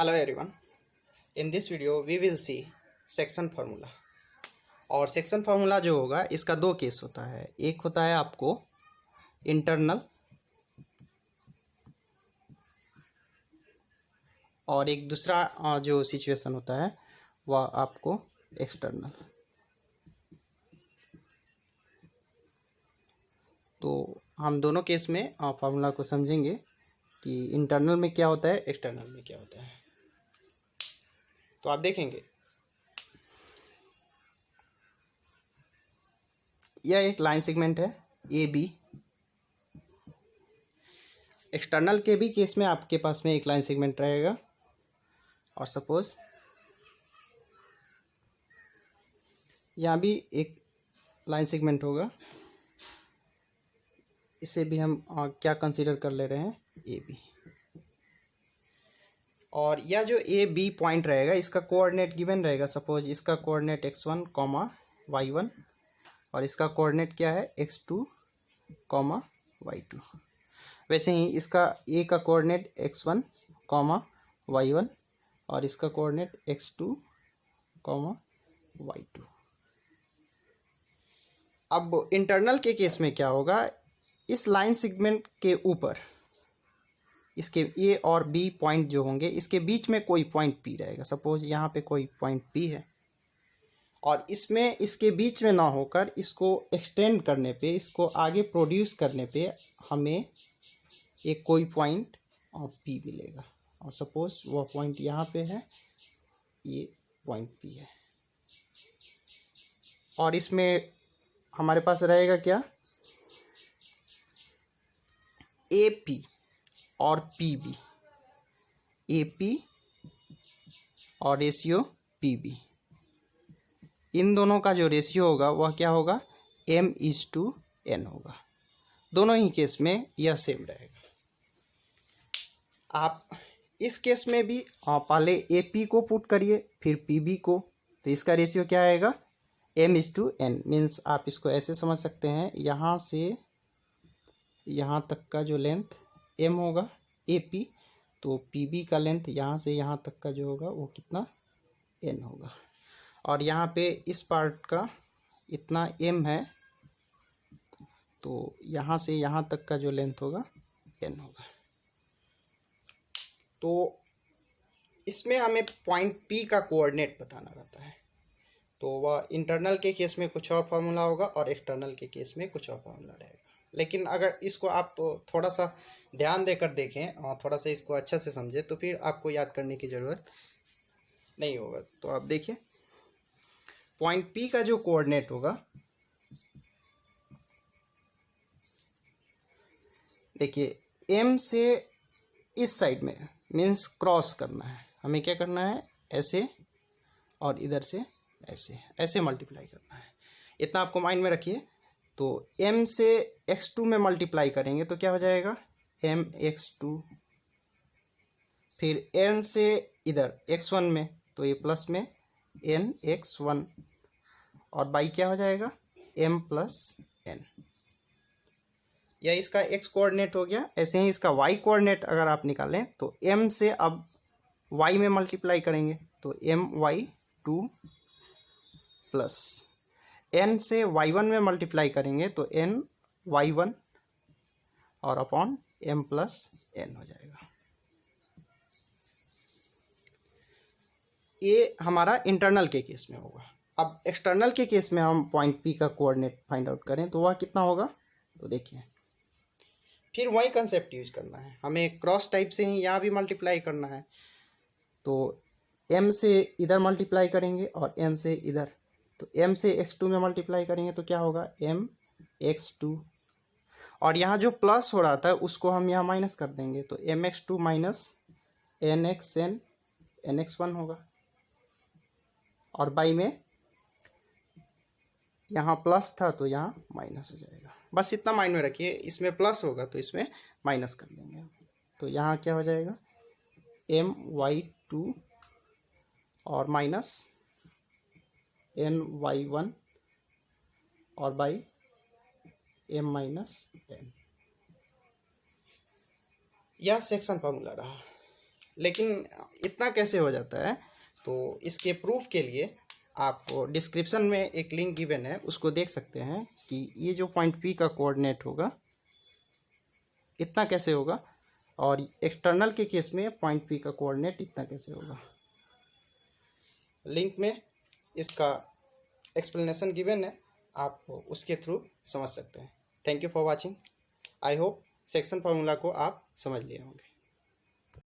Hello everyone. In this video we will see section formula. और section formula जो होगा इसका दो केस होता है। एक होता है आपको इंटरनल और एक दूसरा जो सिचुएशन होता है वह आपको एक्सटर्नल। तो हम दोनों केस में फार्मूला को समझेंगे कि इंटरनल में क्या होता है, एक्सटर्नल में क्या होता है। तो आप देखेंगे यह एक लाइन सेगमेंट है ए बी। एक्सटर्नल के भी केस में आपके पास में एक लाइन सेगमेंट रहेगा और सपोज यहाँ भी एक लाइन सेगमेंट होगा। इसे भी हम क्या कंसीडर कर ले रहे हैं, ए बी। और यह जो ए बी पॉइंट रहेगा इसका कोऑर्डिनेट गिवन रहेगा। सपोज इसका कोऑर्डिनेट x1 कॉमा y1 और इसका कोऑर्डिनेट क्या है x2 कॉमा y2। वैसे ही इसका ए का कोऑर्डिनेट x1 कॉमा y1 और इसका कोऑर्डिनेट x2 कॉमा y2। अब इंटरनल के केस में क्या होगा, इस लाइन सेगमेंट के ऊपर इसके ए और बी पॉइंट जो होंगे इसके बीच में कोई पॉइंट पी रहेगा। सपोज यहाँ पे कोई पॉइंट पी है और इसमें इसके बीच में ना होकर इसको एक्सटेंड करने पे, इसको आगे प्रोड्यूस करने पे हमें एक कोई पॉइंट पी मिलेगा। और सपोज वह पॉइंट यहाँ पे है, ये पॉइंट पी है और इसमें हमारे पास रहेगा क्या, ए पी और पी बी। ए पी और रेशियो पी बी, इन दोनों का जो रेशियो होगा वह क्या होगा, m/n होगा। दोनों ही केस में यह सेम रहेगा। आप इस केस में भी पहले ए पी को पुट करिए फिर पी बी को, तो इसका रेशियो क्या आएगा, m/n। मीन्स आप इसको ऐसे समझ सकते हैं, यहाँ से यहाँ तक का जो लेंथ m होगा ए पी, तो पी बी का लेंथ यहाँ से यहाँ तक का जो होगा वो कितना, n होगा। और यहाँ पे इस पार्ट का इतना m है, तो यहाँ से यहाँ तक का जो लेंथ होगा n होगा। तो इसमें हमें पॉइंट P का कोऑर्डिनेट बताना रहता है। तो वह इंटरनल के केस में कुछ और फार्मूला होगा और एक्सटर्नल के केस में कुछ और फार्मूला रहेगा। लेकिन अगर इसको आप थोड़ा सा ध्यान देकर देखें और थोड़ा सा इसको अच्छा से समझें तो फिर आपको याद करने की ज़रूरत नहीं होगा। तो आप देखिए पॉइंट P का जो कोऑर्डिनेट होगा, देखिए M से इस साइड में मीन्स क्रॉस करना है, हमें क्या करना है, ऐसे और इधर से ऐसे ऐसे मल्टीप्लाई करना है। इतना आपको माइंड में रखिए। तो m से x2 में मल्टीप्लाई करेंगे तो क्या हो जाएगा, mx2। फिर n से इधर x1 में तो ये प्लस में nx1 और बाई क्या हो जाएगा, m+n। यह इसका x कोऑर्डिनेट हो गया। ऐसे ही इसका y कोऑर्डिनेट अगर आप निकालें तो m से अब y में मल्टीप्लाई करेंगे तो my2 प्लस n से y1 में मल्टीप्लाई करेंगे तो ny1 और अपॉन m+n हो जाएगा। ये हमारा इंटरनल के केस में होगा। अब एक्सटर्नल के केस में हम पॉइंट P का कोऑर्डिनेट फाइंड आउट करें तो वह कितना होगा, तो देखिए फिर वही कंसेप्ट यूज करना है, हमें क्रॉस टाइप से ही यहाँ भी मल्टीप्लाई करना है। तो m से इधर मल्टीप्लाई करेंगे और n से इधर, तो m से x2 में मल्टीप्लाई करेंगे तो क्या होगा, mx2। और यहाँ जो प्लस हो रहा था उसको हम यहाँ माइनस कर देंगे तो mx2 माइनस nxn nx1 होगा। और बाई में यहाँ प्लस था तो यहाँ माइनस हो जाएगा। बस इतना माइंड में रखिए, इसमें प्लस होगा तो इसमें माइनस कर देंगे। तो यहाँ क्या हो जाएगा, my2 और माइनस ny1 और बाई m-n। यह सेक्शन फार्मूला रहा। लेकिन इतना कैसे हो जाता है, तो इसके प्रूफ के लिए आपको डिस्क्रिप्शन में एक लिंक गिवन है, उसको देख सकते हैं कि ये जो पॉइंट पी का कोऑर्डिनेट होगा इतना कैसे होगा, और एक्सटर्नल के केस में पॉइंट पी का कोऑर्डिनेट इतना कैसे होगा। लिंक में इसका एक्सप्लेनेशन गिवन है, आप उसके थ्रू समझ सकते हैं। Thank you for watching. I hope section formula को आप समझ लिए होंगे।